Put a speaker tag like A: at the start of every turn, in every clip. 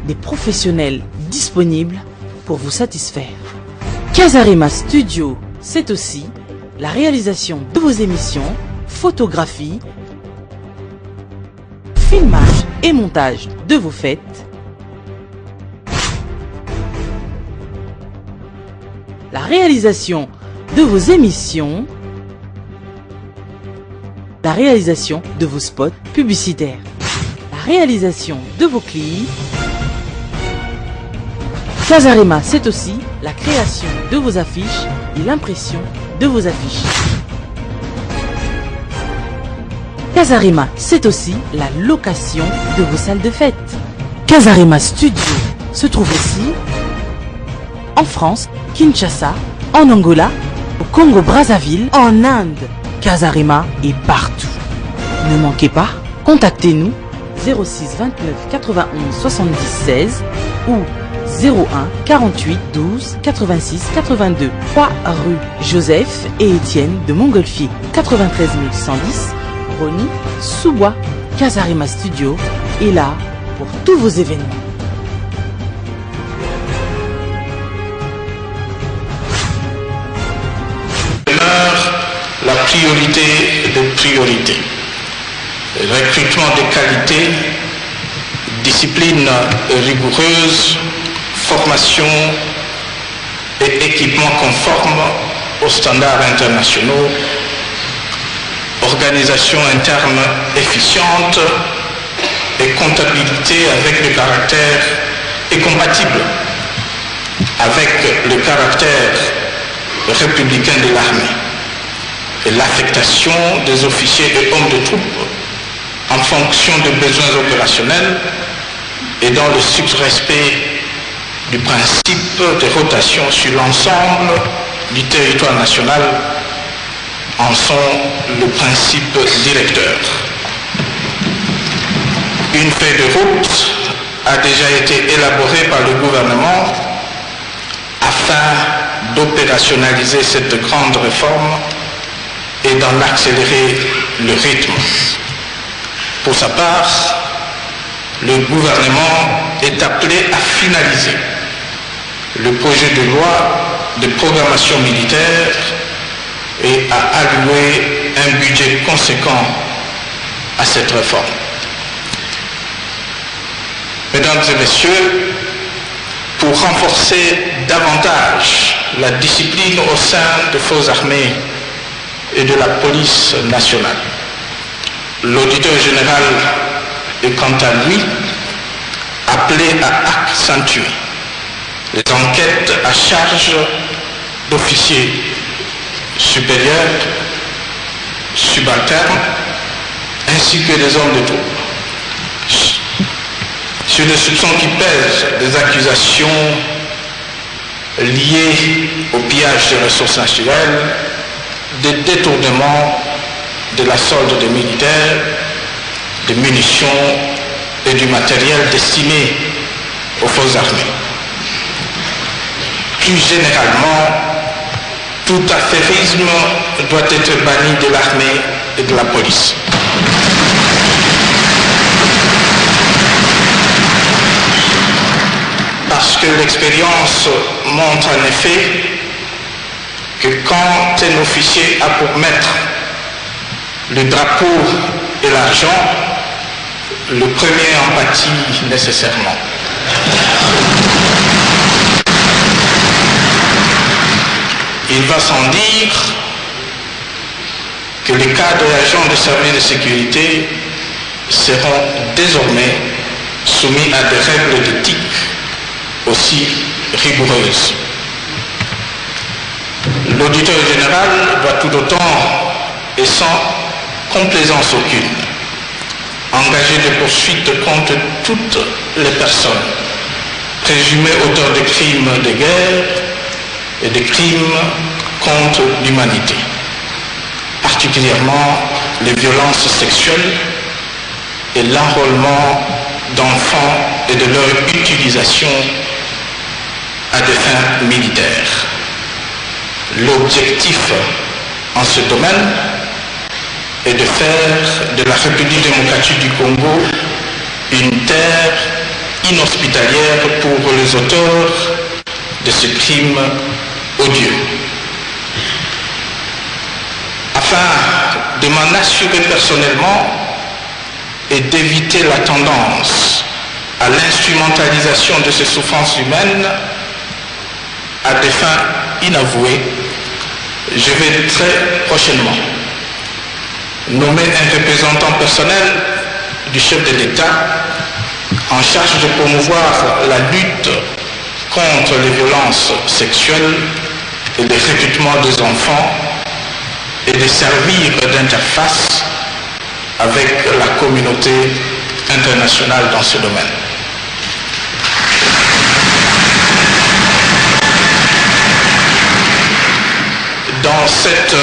A: des professionnels disponibles pour vous satisfaire. Casarima Studio, c'est aussi la réalisation de vos émissions, photographie, filmage et montage de vos fêtes, la réalisation de vos émissions, la réalisation de vos spots publicitaires, la réalisation de vos clips. Casarima, c'est aussi la création de vos affiches et l'impression de vos affiches. Casarima, c'est aussi la location de vos salles de fête. Casarima Studio se trouve aussi en France, Kinshasa, en Angola, au Congo-Brazzaville, en Inde. Casarima est partout. Ne manquez pas, contactez-nous 06 29 91 70 16 ou 01 48 12 86 82, 3 rue Joseph et Étienne de Montgolfier, 93 110, Rony, Sous-Bois. Casarima Studio est là pour tous vos événements.
B: La priorité de priorité. Recrutement de qualité, discipline rigoureuse, formation et équipement conforme aux standards internationaux, organisation interne efficiente et comptabilité avec le caractère et compatible avec le caractère républicain de l'armée et l'affectation des officiers et hommes de troupes en fonction des besoins opérationnels et dans le strict respect du principe de rotation sur l'ensemble du territoire national en sont le principe directeur. Une feuille de route a déjà été élaborée par le gouvernement afin d'opérationnaliser cette grande réforme et d'en accélérer le rythme. Pour sa part, le gouvernement est appelé à finaliser le projet de loi de programmation militaire et à allouer un budget conséquent à cette réforme. Mesdames et messieurs, pour renforcer davantage la discipline au sein des forces armées et de la police nationale, l'auditeur général est quant à lui appelé à accentuer les enquêtes à charge d'officiers supérieurs, subalternes, ainsi que des hommes de troupe, sur les soupçons qui pèsent des accusations liées au pillage des ressources naturelles, des détournements de la solde des militaires, des munitions et du matériel destiné aux forces armées. Plus généralement, tout affairisme doit être banni de l'armée et de la police. Parce que l'expérience montre en effet que quand un officier a pour maître le drapeau et l'argent, le premier en pâtit nécessairement. Il va sans dire que les cadres et agents des services de sécurité seront désormais soumis à des règles d'éthique aussi rigoureuses. L'auditeur général doit tout autant et sans complaisance aucune engager des poursuites contre toutes les personnes présumées auteurs de crimes de guerre et de crimes contre l'humanité, particulièrement les violences sexuelles et l'enrôlement d'enfants et de leur utilisation à des fins militaires. L'objectif en ce domaine est de faire de la République démocratique du Congo une terre inhospitalière pour les auteurs de ce crime odieux. Afin de m'en assurer personnellement et d'éviter la tendance à l'instrumentalisation de ces souffrances humaines à des fins inavouées, je vais très prochainement nommer un représentant personnel du chef de l'État en charge de promouvoir la lutte contre les violences sexuelles et le recrutement des enfants et de servir d'interface avec la communauté internationale dans ce domaine. Dans cette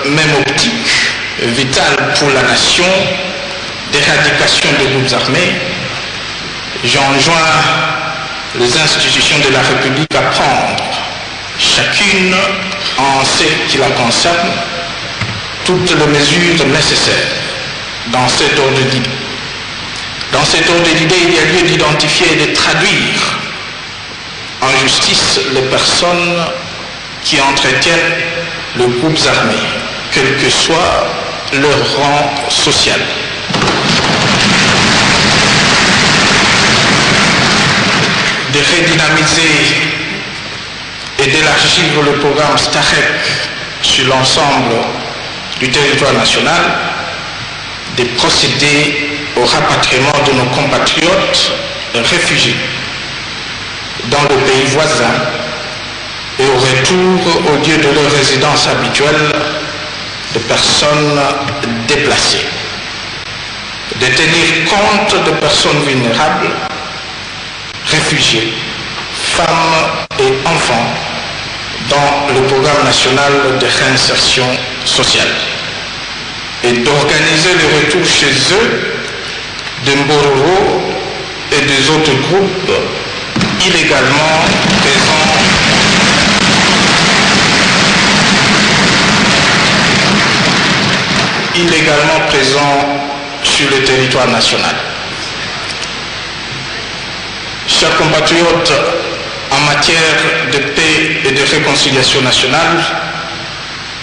B: même optique vitale pour la nation d'éradication des groupes armés, j'enjoins les institutions de la République à prendre, chacune en ce qui la concerne, toutes les mesures nécessaires dans cet ordre d'idée. Dans cet ordre d'idée, il y a lieu d'identifier et de traduire en justice les personnes qui entretiennent les groupes armés, quel que soit leur rang social. De redynamiser et d'élargir le programme STAREC sur l'ensemble du territoire national, de procéder au rapatriement de nos compatriotes réfugiés dans le pays voisin et au retour au lieu de leur résidence habituelle de personnes déplacées, de tenir compte de personnes vulnérables, réfugiés, femmes et enfants dans le programme national de réinsertion sociale et d'organiser le retour chez eux de Mbororo et des autres groupes illégalement présents sur le territoire national. Chers compatriotes, en matière de paix et de réconciliation nationale,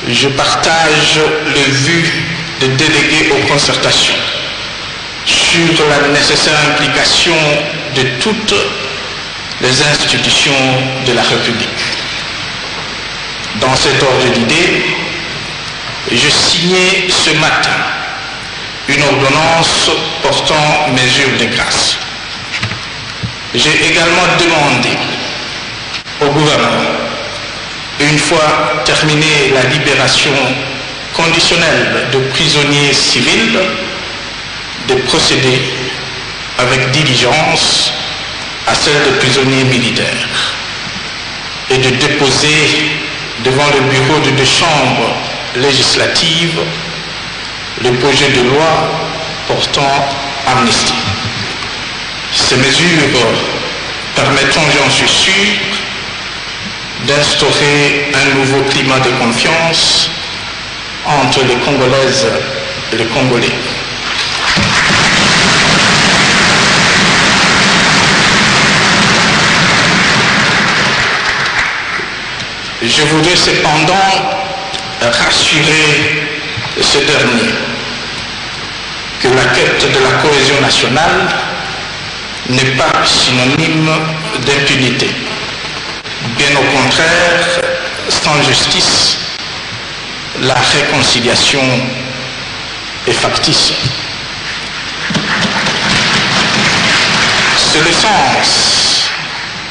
B: je partage les vues des délégués aux concertations sur la nécessaire implication de toutes les institutions de la République. Dans cet ordre d'idées, je signais ce matin une ordonnance portant mesures de grâce. J'ai également demandé au gouvernement, une fois terminée la libération conditionnelle de prisonniers civils, de procéder avec diligence à celle de prisonniers militaires et de déposer devant le bureau de deux chambres législatives le projet de loi portant amnistie. Ces mesures permettront, j'en suis sûr, d'instaurer un nouveau climat de confiance entre les Congolaises et les Congolais. Je voudrais cependant rassurer ce dernier que la quête de la cohésion nationale n'est pas synonyme d'impunité. Bien au contraire, sans justice, la réconciliation est factice.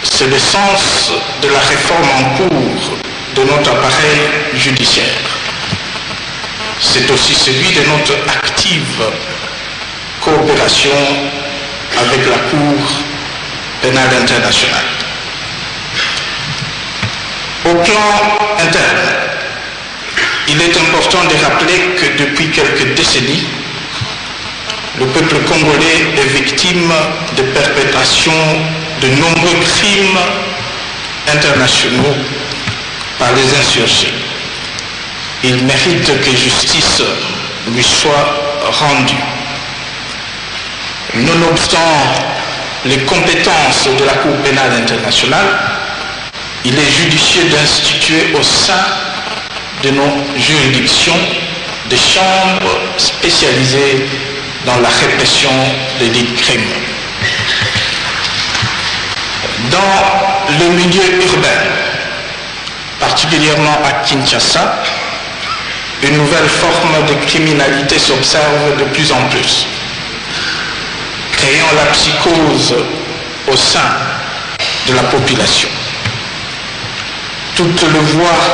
B: C'est le sens de la réforme en cours de notre appareil judiciaire. C'est aussi celui de notre active coopération avec la Cour pénale internationale. Au plan interne, il est important de rappeler que depuis quelques décennies, le peuple congolais est victime de perpétration de nombreux crimes internationaux par les insurgés. Il mérite que justice lui soit rendue. Nonobstant les compétences de la Cour pénale internationale, il est judicieux d'instituer au sein de nos juridictions des chambres spécialisées dans la répression des dits crimes. Dans le milieu urbain, particulièrement à Kinshasa, une nouvelle forme de criminalité s'observe de plus en plus, créant la psychose au sein de la population. Toutes les voies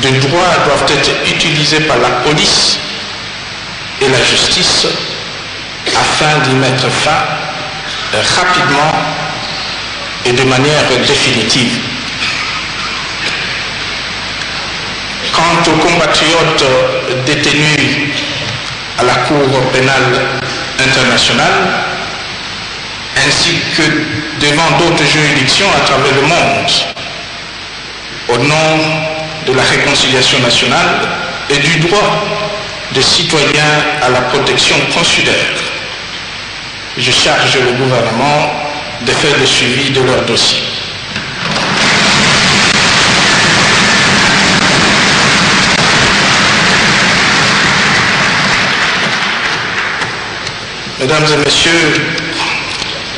B: de droit doivent être utilisées par la police et la justice afin d'y mettre fin rapidement et de manière définitive. Quant aux compatriotes détenus à la Cour pénale internationale, ainsi que devant d'autres juridictions à travers le monde, au nom de la réconciliation nationale et du droit des citoyens à la protection consulaire, je charge le gouvernement de faire le suivi de leur dossier. Mesdames et messieurs,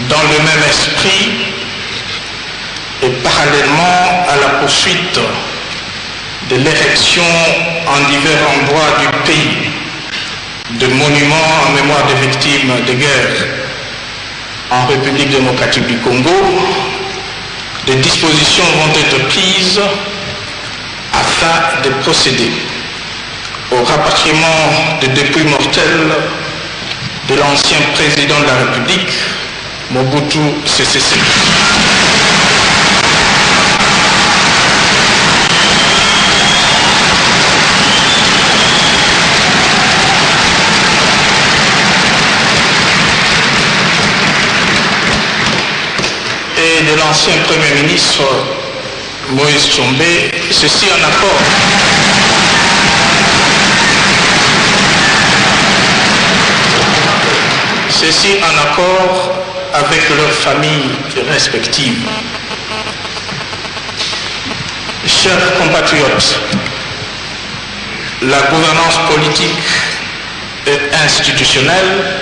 B: dans le même esprit et parallèlement à la poursuite de l'érection en divers endroits du pays de monuments en mémoire des victimes de guerre en République démocratique du Congo, des dispositions vont être prises afin de procéder au rapatriement des dépouilles mortelles de l'ancien président de la République, Mobutu Sese Seko. Et de l'ancien Premier ministre Moïse Tshombe, ceci en accord avec leurs familles respectives. Chers compatriotes, la gouvernance politique et institutionnelle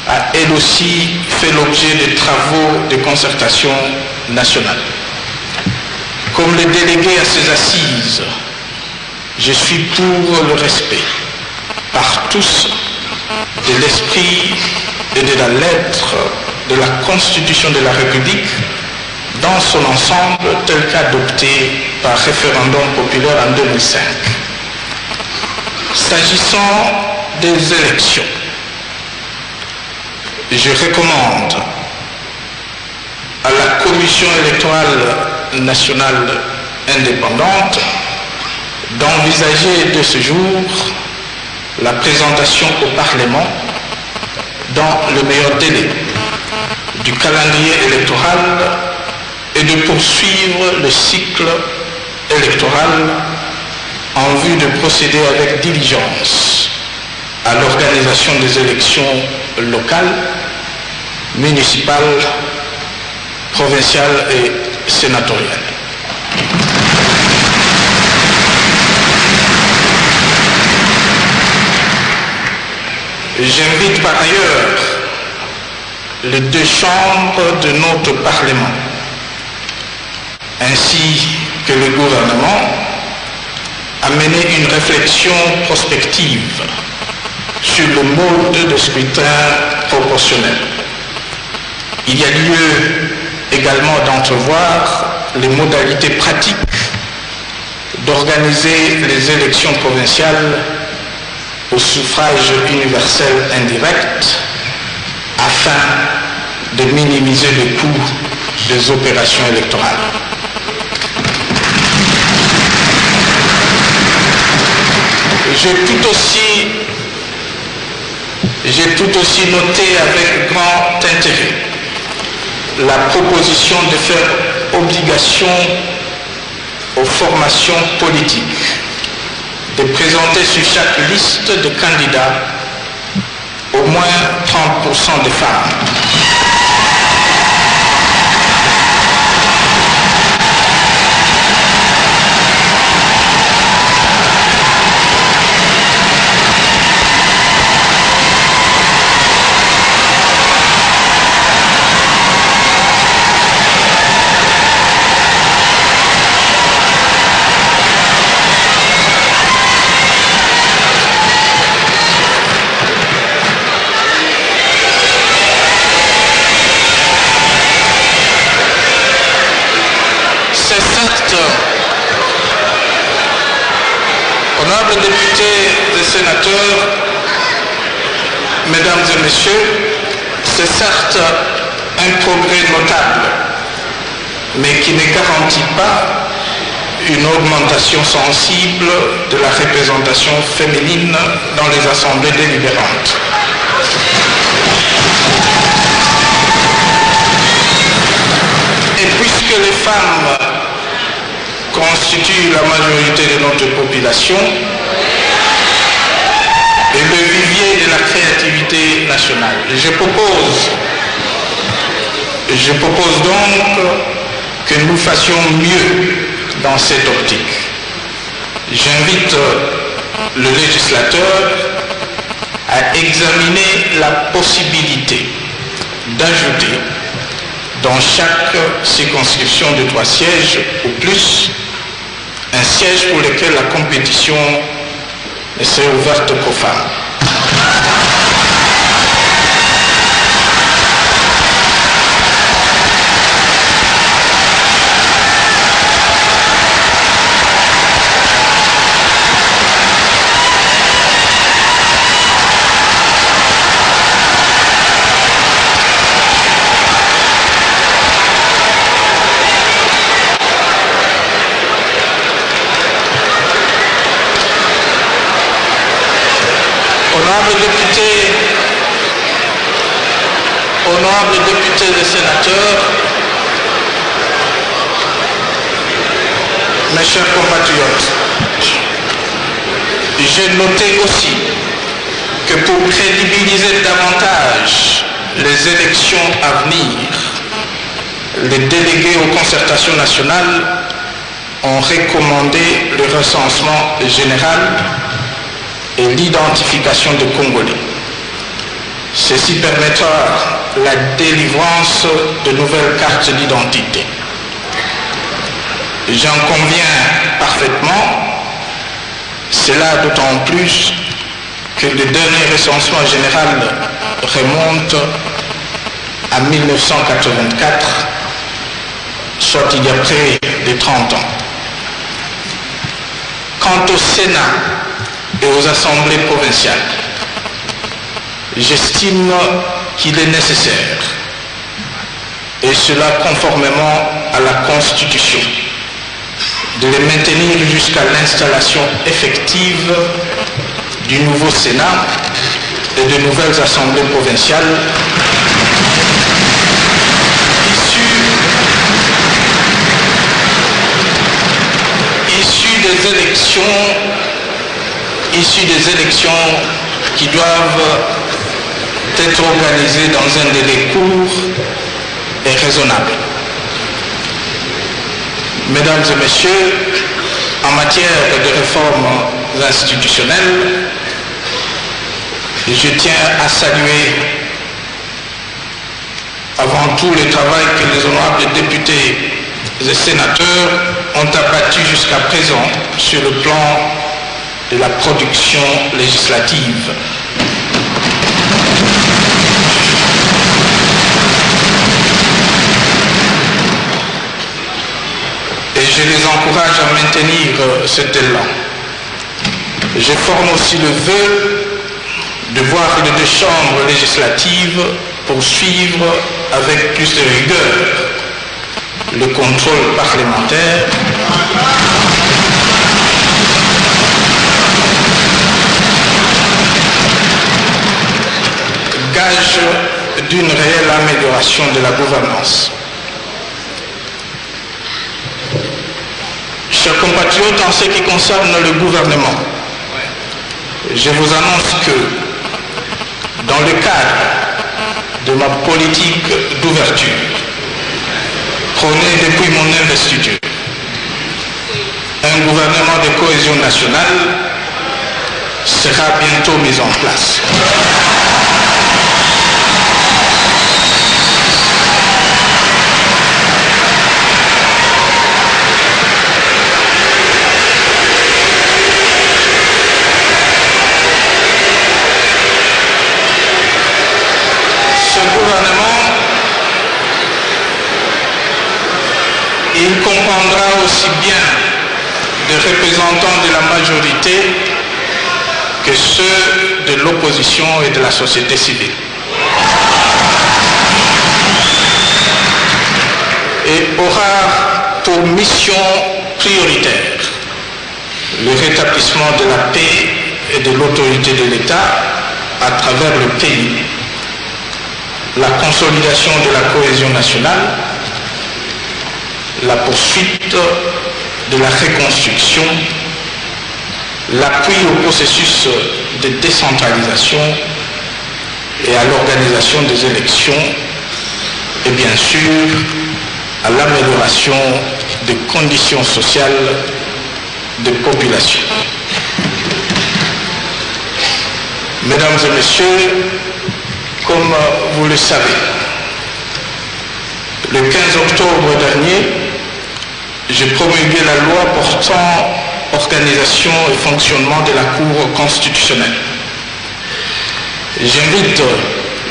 B: a elle aussi fait l'objet de travaux de concertation nationale. Comme le délégué à ces assises, je suis pour le respect par tous de l'esprit et de la lettre de la Constitution de la République dans son ensemble tel qu'adopté par référendum populaire en 2005. S'agissant des élections, je recommande à la Commission électorale nationale indépendante d'envisager de ce jour la présentation au Parlement dans le meilleur délai du calendrier électoral et de poursuivre le cycle électoral en vue de procéder avec diligence à l'organisation des élections locales, municipales, provinciales et sénatoriales. J'invite par ailleurs les deux chambres de notre Parlement, ainsi que le gouvernement, à mener une réflexion prospective sur le mode de scrutin proportionnel. Il y a lieu également d'entrevoir les modalités pratiques d'organiser les élections provinciales au suffrage universel indirect afin de minimiser le coût des opérations électorales. J'ai tout aussi noté avec grand intérêt la proposition de faire obligation aux formations politiques de présenter sur chaque liste de candidats au moins 30% de femmes. Honorables députés et sénateurs, mesdames et messieurs, c'est certes un progrès notable, mais qui ne garantit pas une augmentation sensible de la représentation féminine dans les assemblées délibérantes. Et puisque les femmes constituent la majorité de notre population et le vivier de la créativité nationale, je propose donc que nous fassions mieux dans cette optique. J'invite le législateur à examiner la possibilité d'ajouter dans chaque circonscription de 3 sièges ou plus un siège pour lequel la compétition serait ouverte aux femmes. Honorables députés et sénateurs, mes chers compatriotes, j'ai noté aussi que pour crédibiliser davantage les élections à venir, les délégués aux concertations nationales ont recommandé le recensement général et l'identification des Congolais. Ceci permettra la délivrance de nouvelles cartes d'identité. J'en conviens parfaitement, cela d'autant plus que le dernier recensement général remonte à 1984, soit il y a près de 30 ans. Quant au Sénat et aux assemblées provinciales, j'estime qu'il est nécessaire, et cela conformément à la Constitution, de les maintenir jusqu'à l'installation effective du nouveau Sénat et de nouvelles assemblées provinciales issues des élections qui doivent être organisées dans un délai court et raisonnable. Mesdames et messieurs, en matière de réformes institutionnelles, je tiens à saluer avant tout le travail que les honorables députés et sénateurs ont abattu jusqu'à présent sur le plan de la production législative. Et je les encourage à maintenir cet élan. Je forme aussi le vœu de voir les 2 chambres législatives poursuivre avec plus de rigueur le contrôle parlementaire gage d'une réelle amélioration de la gouvernance. Chers compatriotes, en ce qui concerne le gouvernement, je vous annonce que dans le cadre de ma politique d'ouverture, prônée depuis mon investiture, un gouvernement de cohésion nationale sera bientôt mis en place. Il comprendra aussi bien des représentants de la majorité que ceux de l'opposition et de la société civile. Et aura pour mission prioritaire le rétablissement de la paix et de l'autorité de l'État à travers le pays, la consolidation de la cohésion nationale, la poursuite de la reconstruction, l'appui au processus de décentralisation et à l'organisation des élections et bien sûr à l'amélioration des conditions sociales des populations. Mesdames et messieurs, comme vous le savez, le 15 octobre dernier, j'ai promulgué la loi portant organisation et fonctionnement de la Cour constitutionnelle. J'invite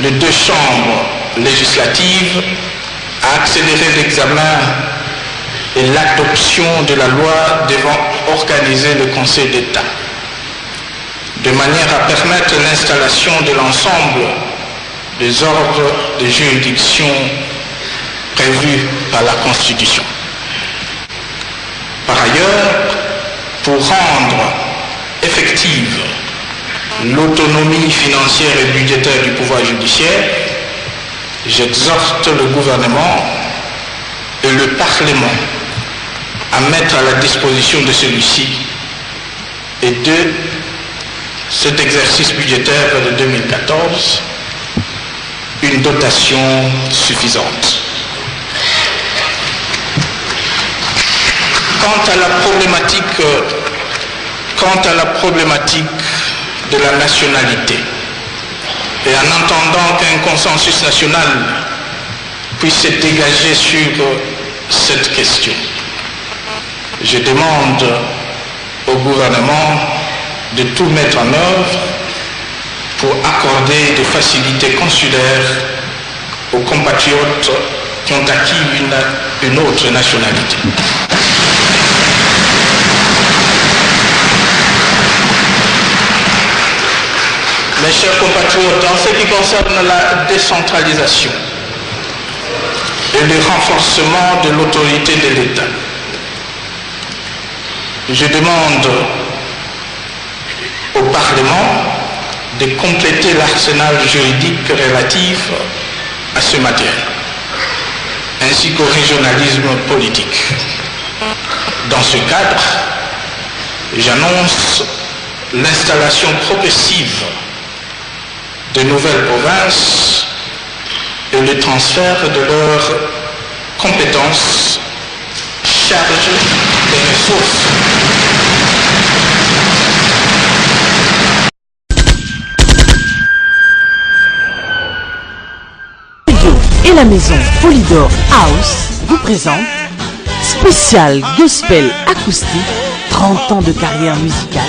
B: les deux chambres législatives à accélérer l'examen et l'adoption de la loi devant organiser le Conseil d'État, de manière à permettre l'installation de l'ensemble des ordres de juridiction prévus par la Constitution. Par ailleurs, pour rendre effective l'autonomie financière et budgétaire du pouvoir judiciaire, j'exhorte le gouvernement et le Parlement à mettre à la disposition de celui-ci et de cet exercice budgétaire de 2014 une dotation suffisante. Quant à la problématique de la nationalité, et en attendant qu'un consensus national puisse se dégager sur cette question, je demande au gouvernement de tout mettre en œuvre pour accorder des facilités consulaires aux compatriotes qui ont acquis une autre nationalité. Mes chers compatriotes, en ce qui concerne la décentralisation et le renforcement de l'autorité de l'État, je demande au Parlement de compléter l'arsenal juridique relatif à ce matériel, ainsi qu'au régionalisme politique. Dans ce cadre, j'annonce l'installation progressive de nouvelles provinces et le transfert de leurs compétences, charges et ressources.
A: Et la maison Polydor House vous présente spécial gospel acoustique, 30 ans de carrière musicale.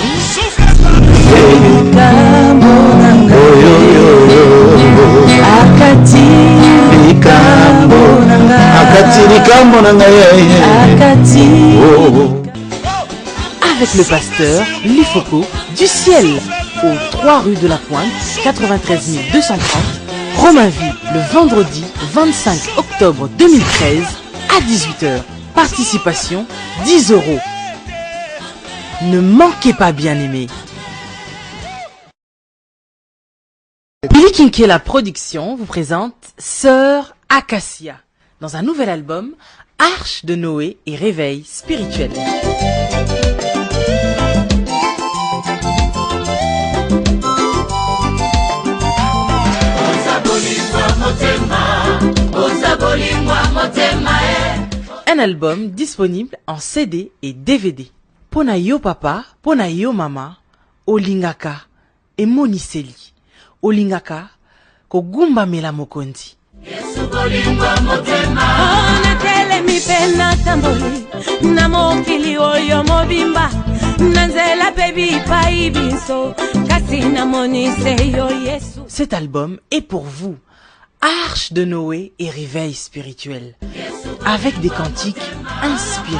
A: Avec le pasteur Lifoko du ciel, aux 3 rue de la Pointe, 93 230, Romainville, le vendredi 25 octobre 2013 à 18 h. Participation 10 €. Ne manquez pas, bien-aimés. Billy Kinké, la production, vous présente Sœur Acacia dans un nouvel album, Arche de Noé et Réveil spirituel. Un album disponible en CD et DVD. Pona yo papa, pona yo mama, olingaka et moniseli. Olingaka kogumba mela mokondi.
C: Yesu bolingwa motema ona tele mi pena tamboli na mokili oyo mobimba nanzela baby pai binso kasina monise yo Yesu.
A: Cet album est pour vous. Arche de Noé et réveil spirituel, avec des cantiques inspirés.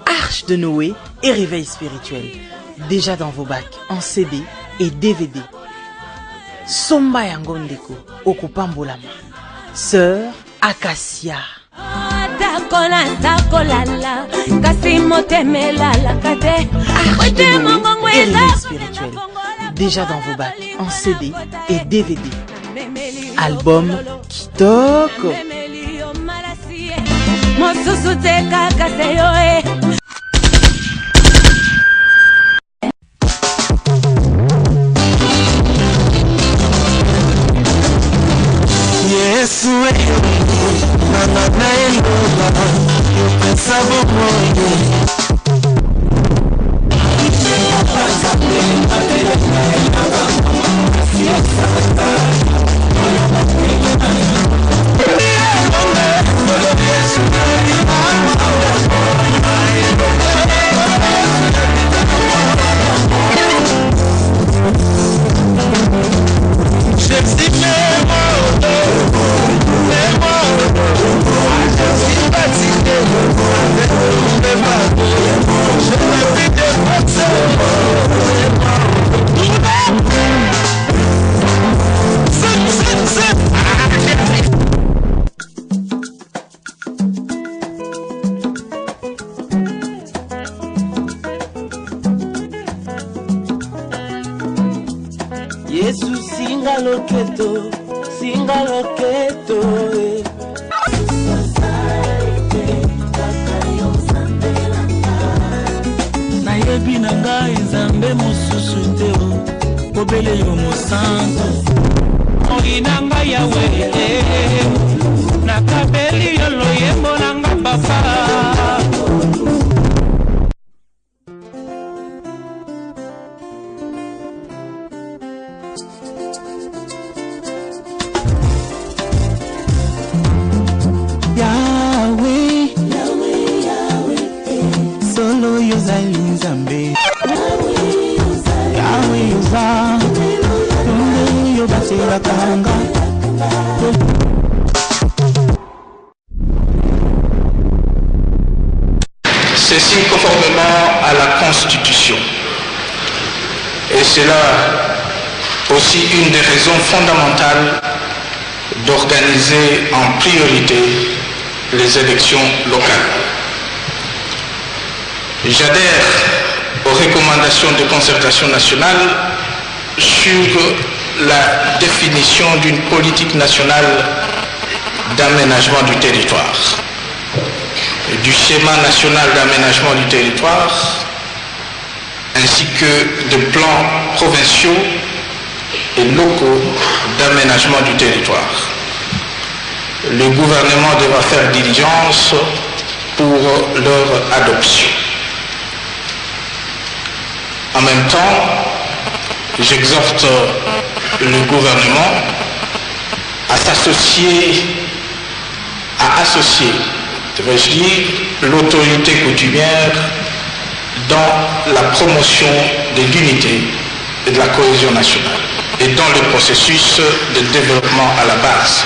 A: Arche de Noé et réveil spirituel. Déjà dans vos bacs en CD et DVD. Somba Yangondeko, Okupambolama. Sœur Acacia. Arche de Noé et réveil spirituel. Déjà dans vos bacs en CD et DVD. Album Kitoko.
D: Yesu singa loketo nayebi na ngai nzambe mosusu te obele yo mosantu oyina ngai yawe nakabeli yo loyembo na nga papa.
B: Ceci conformément à la Constitution. Et c'est là aussi une des raisons fondamentales d'organiser en priorité les élections locales. J'adhère aux recommandations de concertation nationale sur la définition d'une politique nationale d'aménagement du territoire, du schéma national d'aménagement du territoire, ainsi que de plans provinciaux et locaux d'aménagement du territoire. Le gouvernement devra faire diligence pour leur adoption. En même temps, j'exhorte le gouvernement à associer, devrais-je dire, l'autorité coutumière dans la promotion de l'unité et de la cohésion nationale et dans le processus de développement à la base.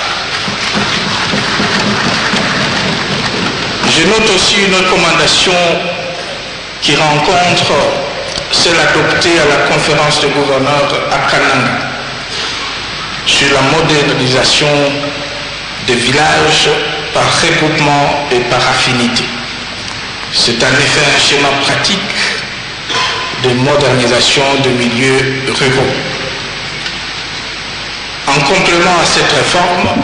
B: Je note aussi une recommandation qui rencontre celle adoptée à la conférence des gouverneurs à Kananga sur la modernisation des villages par regroupement et par affinité. C'est en effet un schéma pratique de modernisation de milieux ruraux. En complément à cette réforme,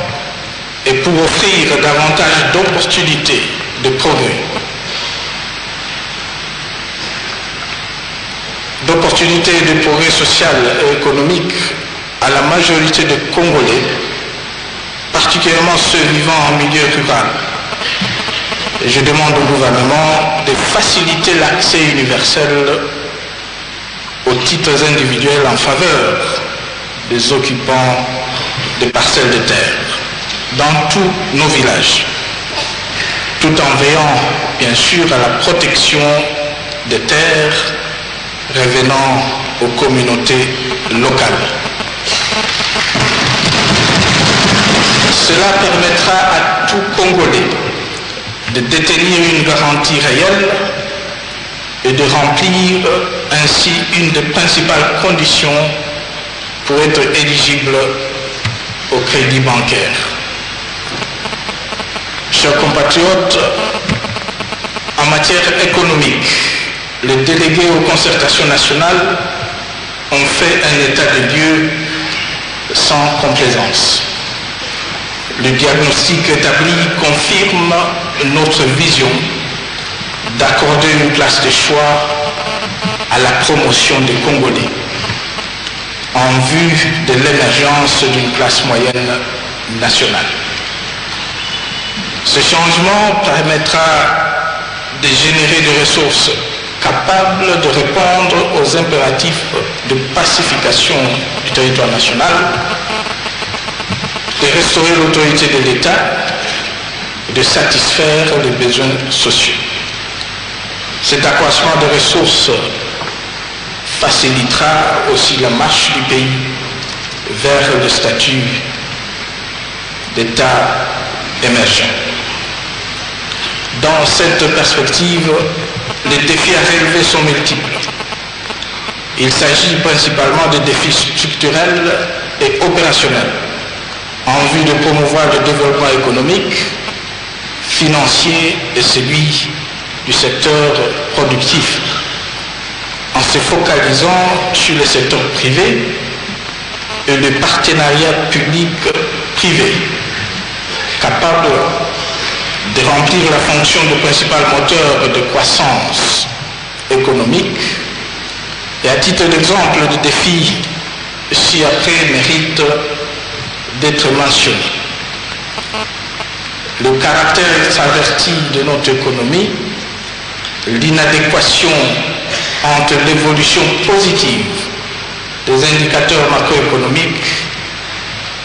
B: et pour offrir davantage d'opportunités de progrès, social et économique à la majorité des Congolais, particulièrement ceux vivant en milieu rural. Et je demande au gouvernement de faciliter l'accès universel aux titres individuels en faveur des occupants des parcelles de terre dans tous nos villages, tout en veillant bien sûr à la protection des terres revenant aux communautés locales. Cela permettra à tout Congolais de détenir une garantie réelle et de remplir ainsi une des principales conditions pour être éligible au crédit bancaire. Chers compatriotes, en matière économique, les délégués aux concertations nationales ont fait un état de lieu sans complaisance. Le diagnostic établi confirme notre vision d'accorder une place de choix à la promotion des Congolais en vue de l'émergence d'une classe moyenne nationale. Ce changement permettra de générer des ressources capables de répondre aux impératifs de pacification du territoire national, de restaurer l'autorité de l'État et de satisfaire les besoins sociaux. Cet accroissement de ressources facilitera aussi la marche du pays vers le statut d'État émergent. Dans cette perspective, les défis à relever sont multiples. Il s'agit principalement de défis structurels et opérationnels en vue de promouvoir le développement économique, financier et celui du secteur productif, en se focalisant sur le secteur privé et le partenariat public-privé, capable de remplir la fonction de principal moteur de croissance économique. Et à titre d'exemple, le défi ci-après mérite d'être mentionné. Le caractère extraverti de notre économie, l'inadéquation entre l'évolution positive des indicateurs macroéconomiques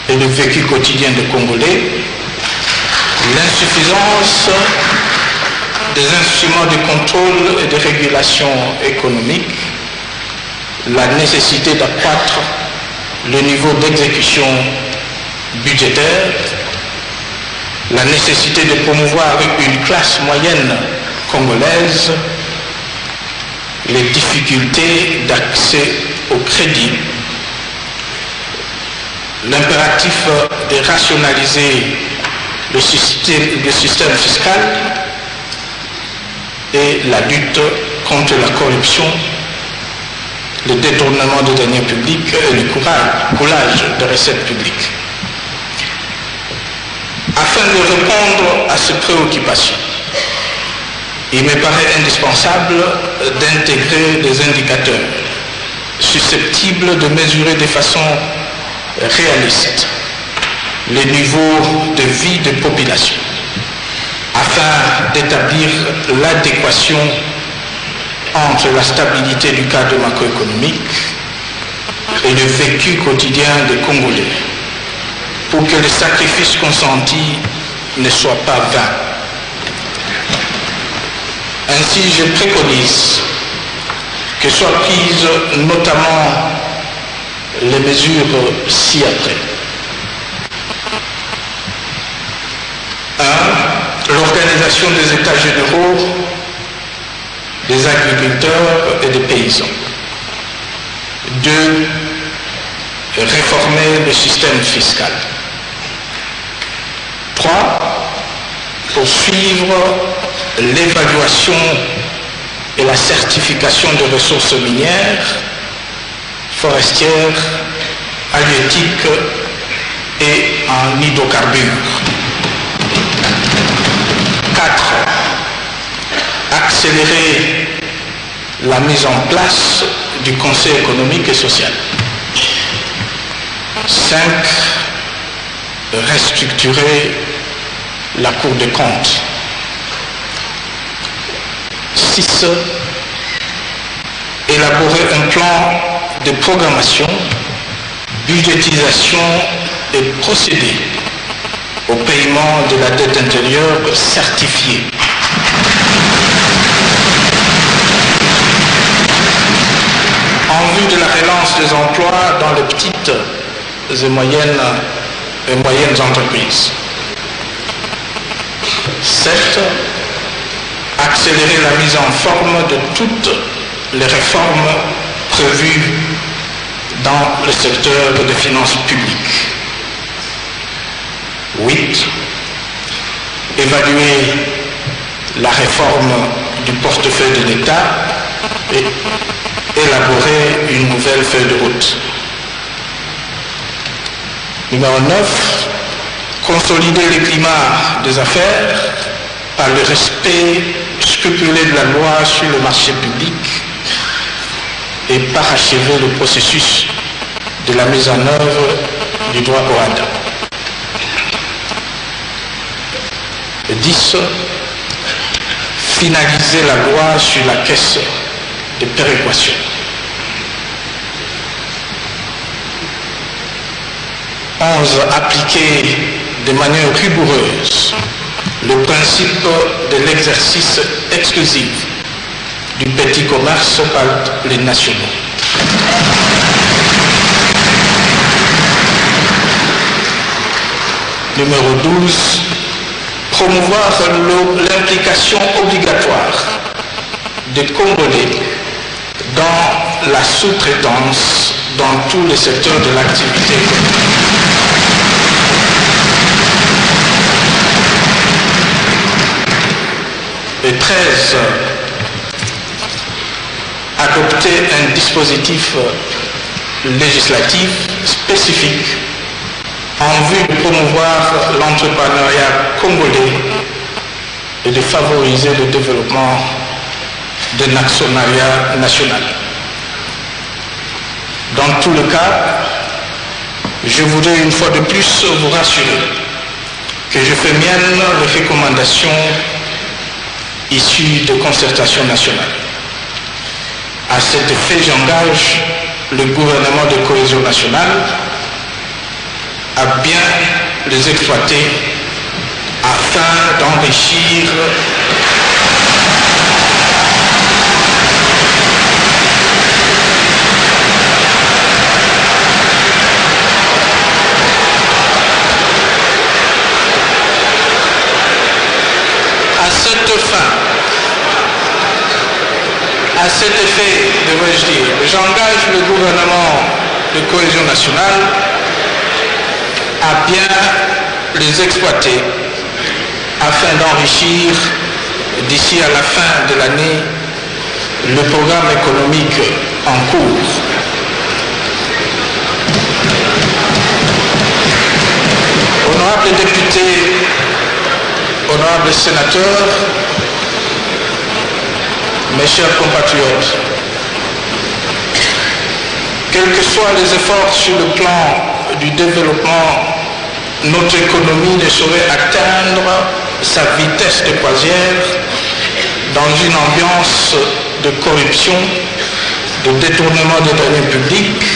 B: et le vécu quotidien des Congolais, l'insuffisance des instruments de contrôle et de régulation économique, la nécessité d'accroître le niveau d'exécution budgétaire, la nécessité de promouvoir une classe moyenne congolaise, les difficultés d'accès au crédit, l'impératif de rationaliser le système fiscal et la lutte contre la corruption, le détournement des deniers publics et le coulage de recettes publiques. Afin de répondre à ces préoccupations, il me paraît indispensable d'intégrer des indicateurs susceptibles de mesurer de façon réaliste les niveaux de vie des populations, afin d'établir l'adéquation entre la stabilité du cadre macroéconomique et le vécu quotidien des Congolais, pour que les sacrifices consentis ne soient pas vains. Ainsi, je préconise que soient prises notamment les mesures ci-après. 1. L'organisation des états généraux des agriculteurs et des paysans. 2. Réformer le système fiscal. 3. Poursuivre l'évaluation et la certification de ressources minières, forestières, halieutiques et en hydrocarbures. 4. Accélérer la mise en place du Conseil économique et social. 5. Restructurer la Cour des comptes. 6. Élaborer un plan de programmation, budgétisation et procéder au paiement de la dette intérieure certifiée. En vue de la relance des emplois dans les petites et moyennes entreprises. 7. Accélérer la mise en forme de toutes les réformes prévues dans le secteur des finances publiques. 8. Évaluer la réforme du portefeuille de l'État et élaborer une nouvelle feuille de route. Numéro 9. Consolider le climat des affaires par le respect scrupuleux de la loi sur le marché public et parachever le processus de la mise en œuvre du droit OHADA. 10. Finaliser la loi sur la caisse de péréquation. 11. Appliquer de manière rigoureuse le principe de l'exercice exclusif du petit commerce par les nationaux. Numéro 12. Promouvoir l'implication obligatoire des Congolais dans la sous-traitance dans tous les secteurs de l'activité économique. Et 13. Adopter un dispositif législatif spécifique en vue de promouvoir l'entrepreneuriat congolais et de favoriser le développement de l'actionnariat national. Dans tout le cas, je voudrais une fois de plus vous rassurer que je fais mienne les recommandations issues de concertation nationale. À cet effet, j'engage le gouvernement de cohésion nationale à bien les exploiter afin d'enrichir à cet effet, devrais-je dire, j'engage le gouvernement de cohésion nationale à bien les exploiter afin d'enrichir d'ici à la fin de l'année le programme économique en cours. Honorables députés, honorables sénateurs, mes chers compatriotes, quels que soient les efforts sur le plan du développement, notre économie ne saurait atteindre sa vitesse de croisière dans une ambiance de corruption, de détournement des deniers publics,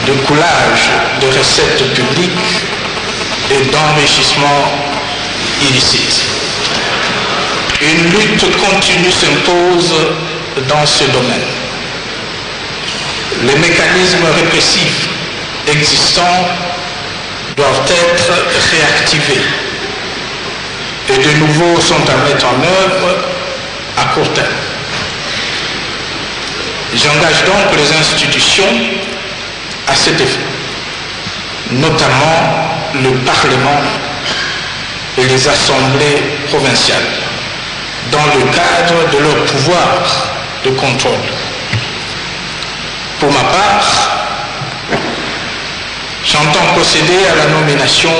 B: de coulage de recettes publiques et d'enrichissement illicite. Une lutte continue s'impose dans ce domaine. Les mécanismes répressifs existants doivent être réactivés et de nouveaux sont à mettre en œuvre à court terme. J'engage donc les institutions à cet effet, notamment le Parlement et les assemblées provinciales, dans le cadre de leur pouvoir de contrôle. Pour ma part, j'entends procéder à la nomination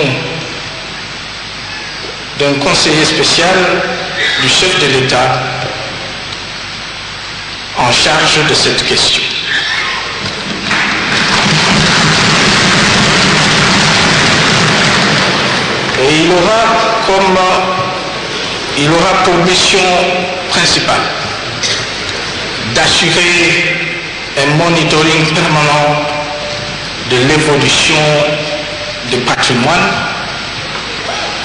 B: d'un conseiller spécial du chef de l'État en charge de cette question. Et il aura pour mission principale d'assurer un monitoring permanent de l'évolution du patrimoine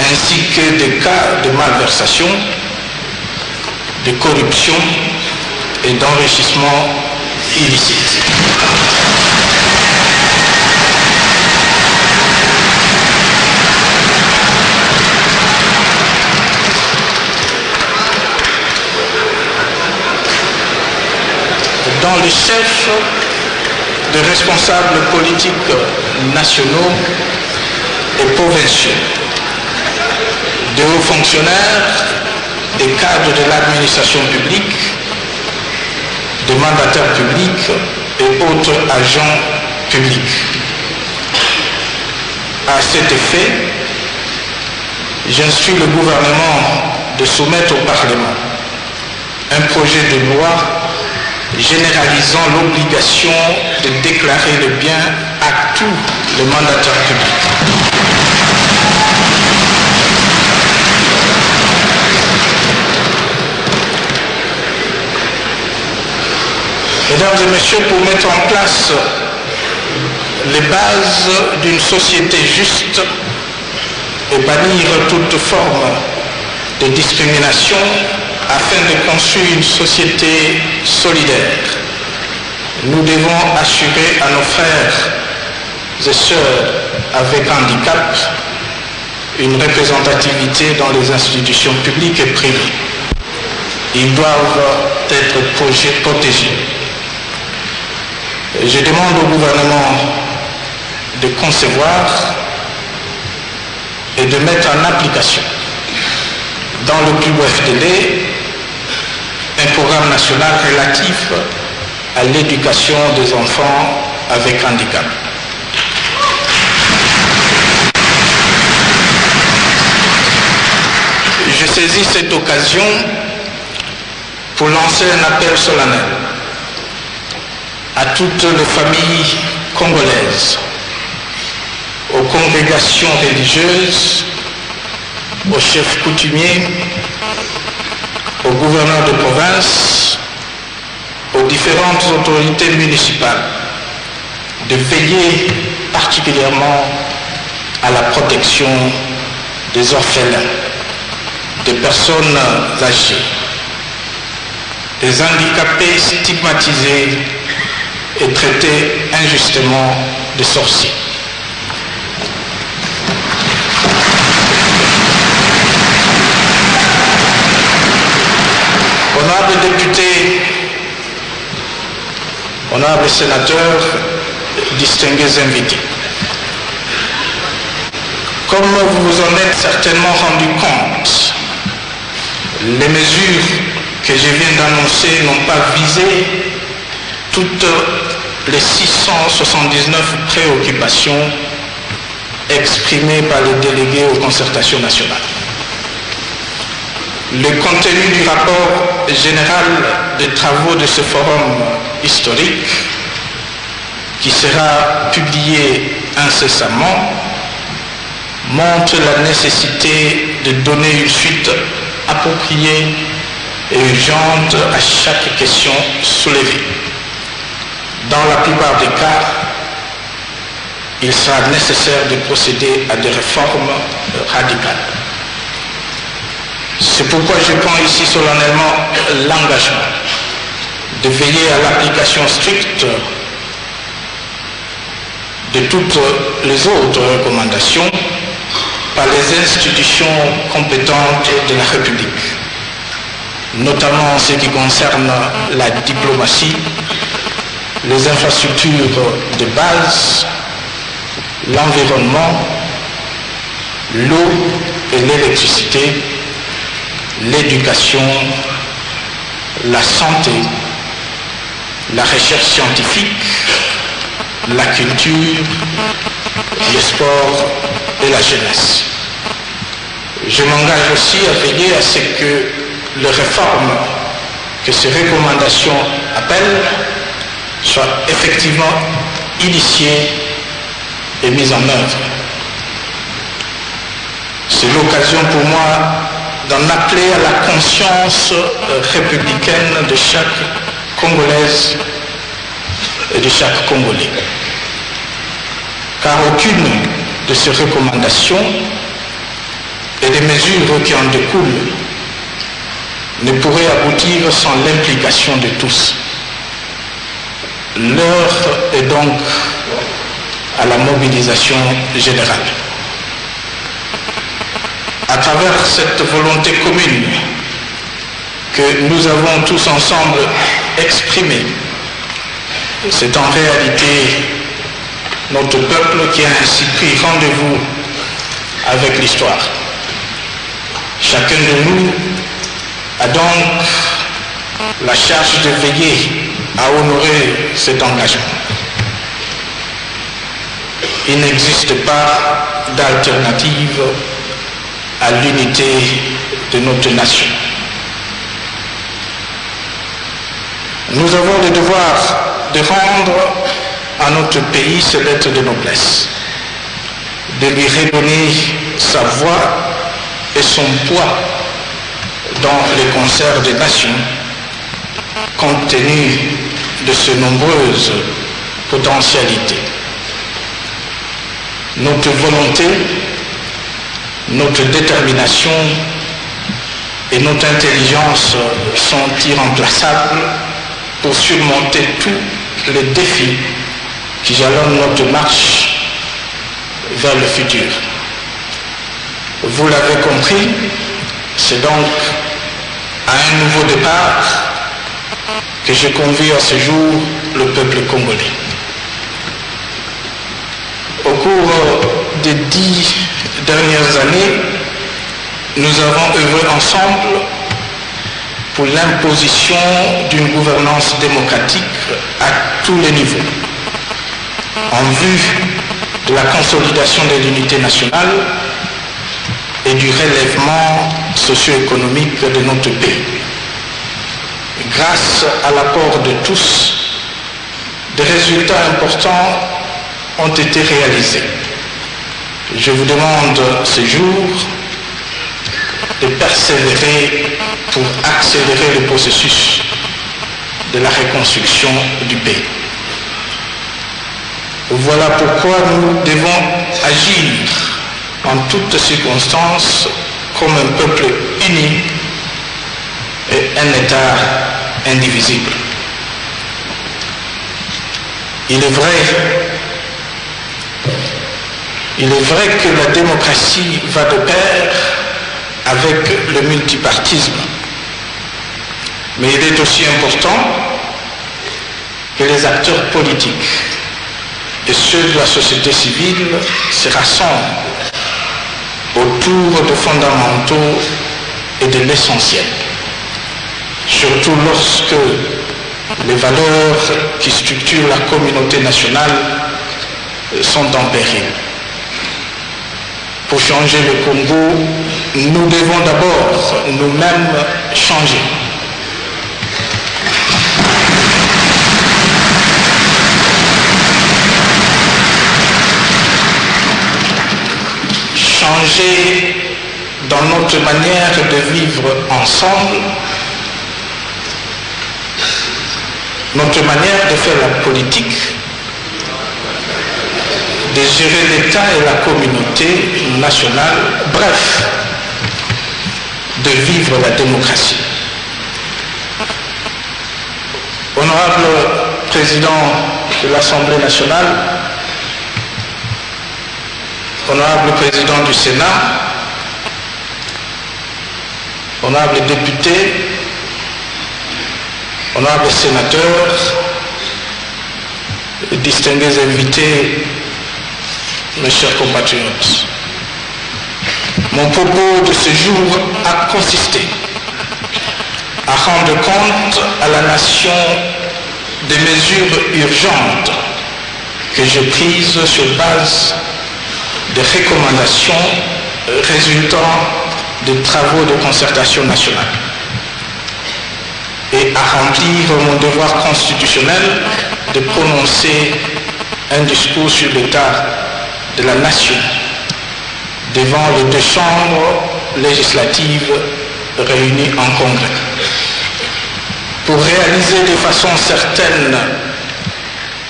B: ainsi que des cas de malversation, de corruption et d'enrichissement illicite. dont les chefs de responsables politiques nationaux et provinciaux, de hauts fonctionnaires et cadres de l'administration publique, de mandataires publics et autres agents publics. À cet effet, j'instruis le gouvernement de soumettre au Parlement un projet de loi généralisant l'obligation de déclarer le bien à tous les mandataires publics. Mesdames et messieurs, pour mettre en place les bases d'une société juste et bannir toute forme de discrimination afin de construire une société solidaire, nous devons assurer à nos frères et sœurs avec handicap une représentativité dans les institutions publiques et privées. Ils doivent être protégés. Je demande au gouvernement de concevoir et de mettre en application dans le plus bref délai un programme national relatif à l'éducation des enfants avec handicap. Je saisis cette occasion pour lancer un appel solennel à toutes les familles congolaises, aux congrégations religieuses, aux chefs coutumiers, aux gouverneurs de province, aux différentes autorités municipales, de veiller particulièrement à la protection des orphelins, des personnes âgées, des handicapés stigmatisés et traités injustement de sorciers. Honorables députés, honorables sénateurs, distingués invités, comme vous vous en êtes certainement rendu compte, les mesures que je viens d'annoncer n'ont pas visé toutes les 679 préoccupations exprimées par les délégués aux concertations nationales. Le contenu du rapport général des travaux de ce forum historique, qui sera publié incessamment, montre la nécessité de donner une suite appropriée et urgente à chaque question soulevée. Dans la plupart des cas, il sera nécessaire de procéder à des réformes radicales. C'est pourquoi je prends ici solennellement l'engagement de veiller à l'application stricte de toutes les autres recommandations par les institutions compétentes de la République, notamment en ce qui concerne la diplomatie, les infrastructures de base, l'environnement, l'eau et l'électricité, l'éducation, la santé, la recherche scientifique, la culture, le sport et la jeunesse. Je m'engage aussi à veiller à ce que les réformes que ces recommandations appellent soient effectivement initiées et mises en œuvre. C'est l'occasion pour moi d'en appeler à la conscience républicaine de chaque Congolaise et de chaque Congolais. Car aucune de ces recommandations et des mesures qui en découlent ne pourrait aboutir sans l'implication de tous. L'heure est donc à la mobilisation générale. À travers cette volonté commune que nous avons tous ensemble exprimée C'est en réalité notre peuple qui a ainsi pris rendez-vous avec l'histoire. Chacun de nous a donc la charge de veiller à honorer cet engagement. Il n'existe pas d'alternative à l'unité de notre nation. Nous avons le devoir de rendre à notre pays ses lettres de noblesse, de lui redonner sa voix et son poids dans les concerts des nations, compte tenu de ses nombreuses potentialités. Notre volonté, notre détermination et notre intelligence sont irremplaçables pour surmonter tous les défis qui jalonnent notre marche vers le futur. Vous l'avez compris, c'est donc à un nouveau départ que je convie à ce jour le peuple congolais. Au cours des 10 dernières années, nous avons œuvré ensemble pour l'imposition d'une gouvernance démocratique à tous les niveaux, en vue de la consolidation de l'unité nationale et du relèvement socio-économique de notre pays. Grâce à l'apport de tous, des résultats importants ont été réalisés. Je vous demande ce jour de persévérer pour accélérer le processus de la reconstruction du pays. Voilà pourquoi nous devons agir en toutes circonstances comme un peuple uni et un État indivisible. Il est vrai que la démocratie va de pair avec le multipartisme. Mais il est aussi important que les acteurs politiques et ceux de la société civile se rassemblent autour de fondamentaux et de l'essentiel, surtout lorsque les valeurs qui structurent la communauté nationale sont en péril. Pour changer le Congo, nous devons d'abord nous-mêmes changer. Changer dans notre manière de vivre ensemble, notre manière de faire la politique, de gérer l'État et la communauté nationale, bref, de vivre la démocratie. Honorable Président de l'Assemblée nationale, Honorable Président du Sénat, Honorables députés, Honorables sénateurs, distingués invités, mes chers compatriotes, mon propos de ce jour a consisté à rendre compte à la nation des mesures urgentes que j'ai prises sur base des recommandations résultant des travaux de concertation nationale et à remplir mon devoir constitutionnel de prononcer un discours sur l'état de la nation devant les deux chambres législatives réunies en congrès. Pour réaliser de façon certaine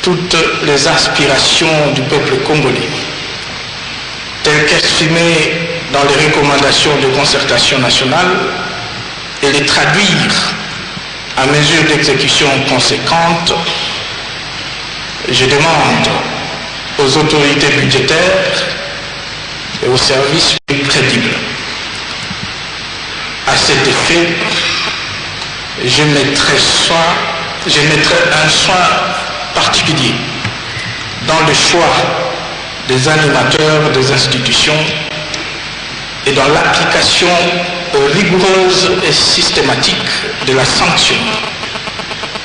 B: toutes les aspirations du peuple congolais, telles qu'exprimées dans les recommandations de concertation nationale, et les traduire à mesure d'exécution conséquente, je demande aux autorités budgétaires et aux services crédibles. À cet effet, je mettrai un soin particulier dans le choix des animateurs des institutions et dans l'application rigoureuse et systématique de la sanction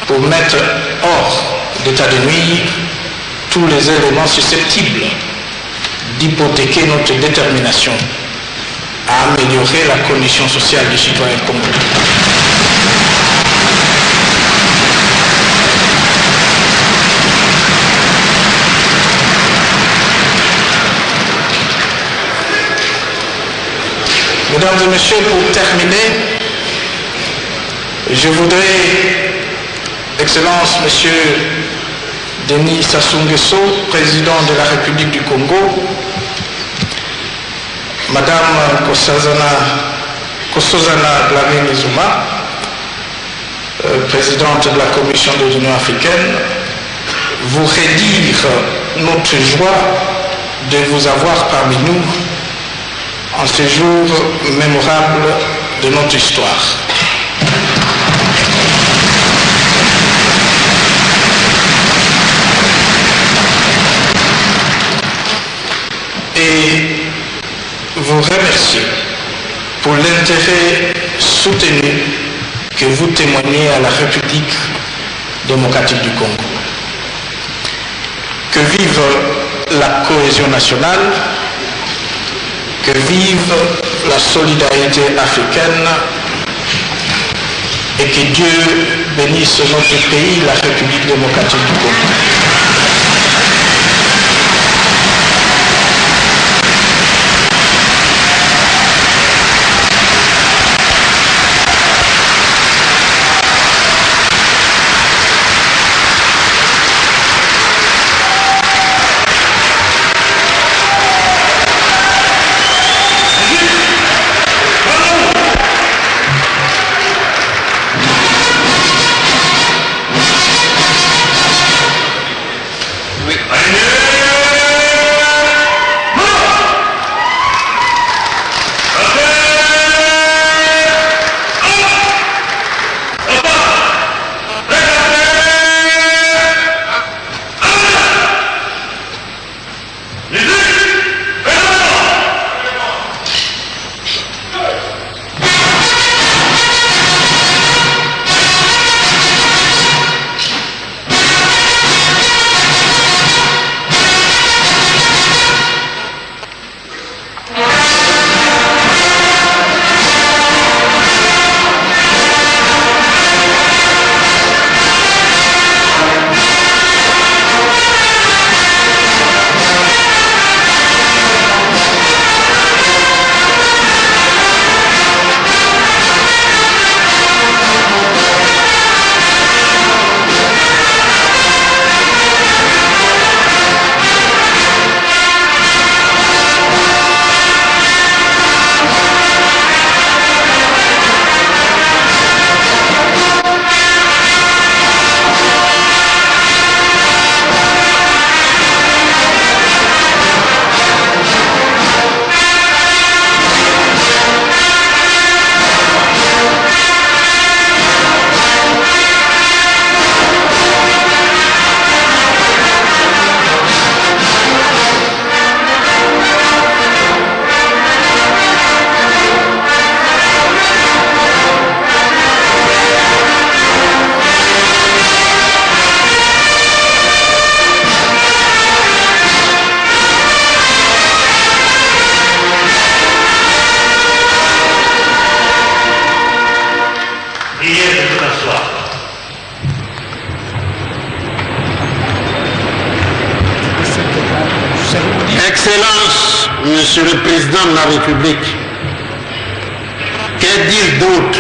B: pour mettre hors d'état de nuire tous les éléments susceptibles d'hypothéquer notre détermination à améliorer la condition sociale des citoyens congolais. Mesdames et messieurs, pour terminer, je voudrais, Excellence, Monsieur Denis Sassou Nguesso, président de la République du Congo, Madame Nkosazana Dlamini-Zuma, présidente de la Commission de l'Union africaine, vous redire notre joie de vous avoir parmi nous en ce jour mémorable de notre histoire. Et vous remercier pour l'intérêt soutenu que vous témoignez à la République démocratique du Congo. Que vive la cohésion nationale, que vive la solidarité africaine et que Dieu bénisse notre pays, la République démocratique du Congo.
E: Excellence, Monsieur le Président de la République, que dire d'autre?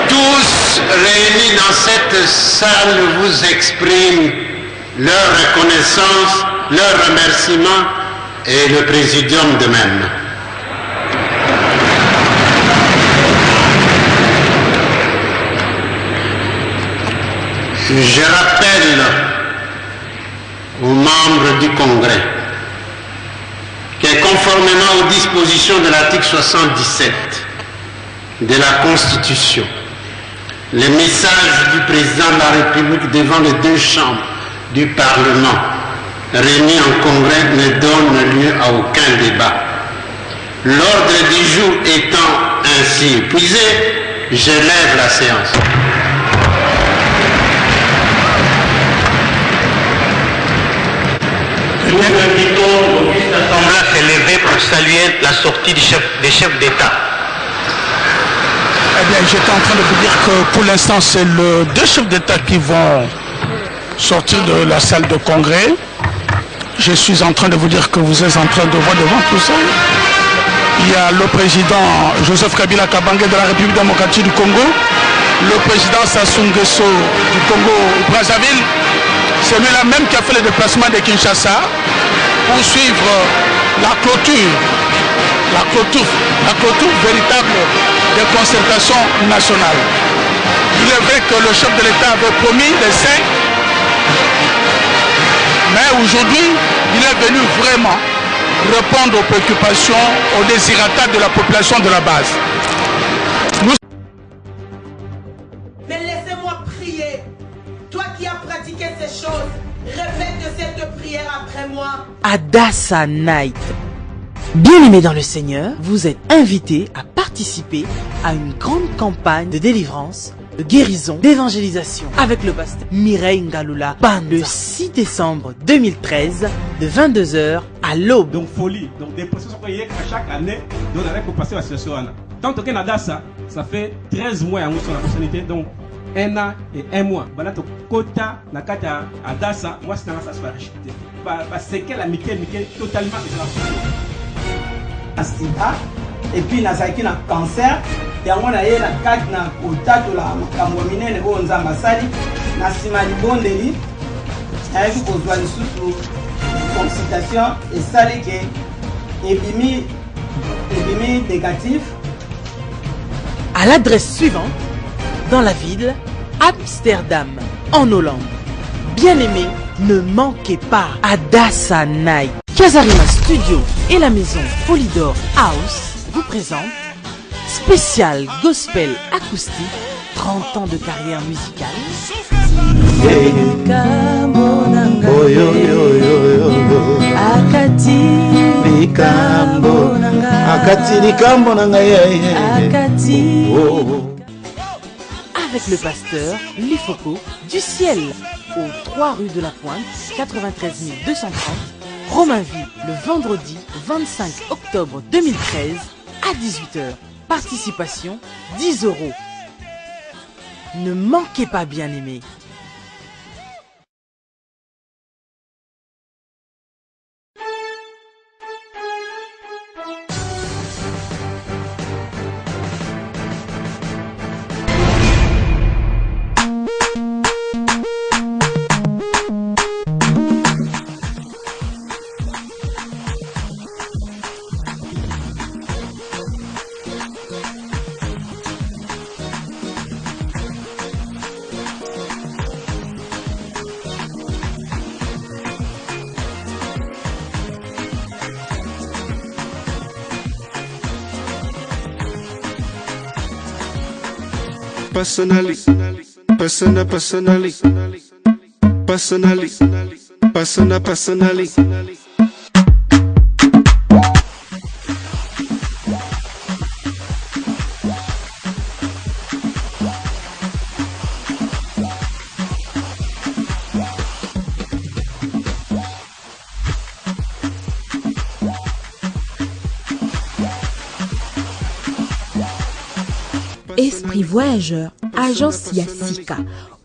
E: Tous réunis dans cette salle vous expriment leur reconnaissance, leur remerciement et le Présidium de même. Je rappelle aux membres du Congrès que conformément conformément aux dispositions de l'article 77 de la Constitution, les messages du président de la République devant les deux chambres du Parlement réunis en congrès ne donnent lieu à aucun débat. L'ordre du jour étant ainsi épuisé, je lève la séance. Nous invitons l'Auguste Assemblée à se lever pour saluer la sortie des chefs d'État.
F: Eh bien, j'étais en train de vous dire que pour l'instant, c'est les deux chefs d'État qui vont sortir de la salle de congrès. Je suis en train de vous dire que vous êtes en train de voir devant tout ça. Il y a le président Joseph Kabila Kabange de la République démocratique du Congo, le président Sassou Nguesso du Congo-Brazzaville, celui-là même qui a fait le déplacement de Kinshasa pour suivre la clôture véritable des concertations nationales. Il est vrai que le chef de l'État avait promis les 5, mais aujourd'hui, il est venu vraiment répondre aux préoccupations, aux désirata de la population de la base.
G: Mais laissez-moi prier. Toi qui as pratiqué ces choses, répète cette prière après moi.
A: Adassa Night. Bien-aimés dans le Seigneur, vous êtes invités à participer à une grande campagne de délivrance, de guérison, d'évangélisation avec le pasteur Mireille Ngalula le 6 décembre 2013 de 22h à l'aube.
H: Donc folie, donc des processus qu'on y a chaque année, donc on a pour passer à ce soir. Tant que Nadassa, ça fait 13 mois à sur la personnalité, donc 1 an et 1 mois. Voilà ton quota nakata Adassa, moi c'est un ça soit rejeté. C'est quelle amitié totalement
I: sida et puis nazaki na cancer yango na ye na kati na kotatola makambo minene oyo nzambe asali na nsima libondeli ayaki kozwa lisusu consultation esali ke ebimi négatif.
A: À l'adresse suivante, dans la ville, Amsterdam, en Hollande. Bien-aimés, ne manquez pas Adassa Night. Kazarima Studio et la maison Polydor House vous présentent spécial gospel acoustique, 30 ans de carrière musicale. Avec le pasteur Lifoko du ciel, aux 3 rue de la Pointe, 93 230, Romainville, le vendredi 25 octobre 2013 à 18h. Participation 10 €. Ne manquez pas, bien-aimés.
J: Personally, personally.
K: Esprit Voyageur, agence Yassika,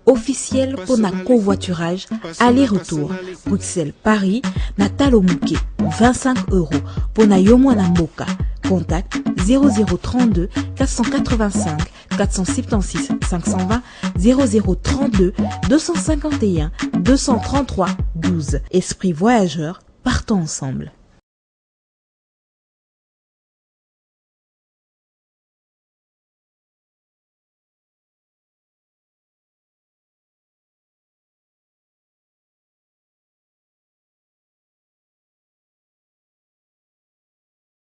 K: officielle pour na covoiturage, aller-retour, Bruxelles-Paris, Natalomuke, 25 € pour na Yomwana Mboka. Contact 0032 485 476 520 0032 251 233 12. Esprit Voyageur, partons ensemble.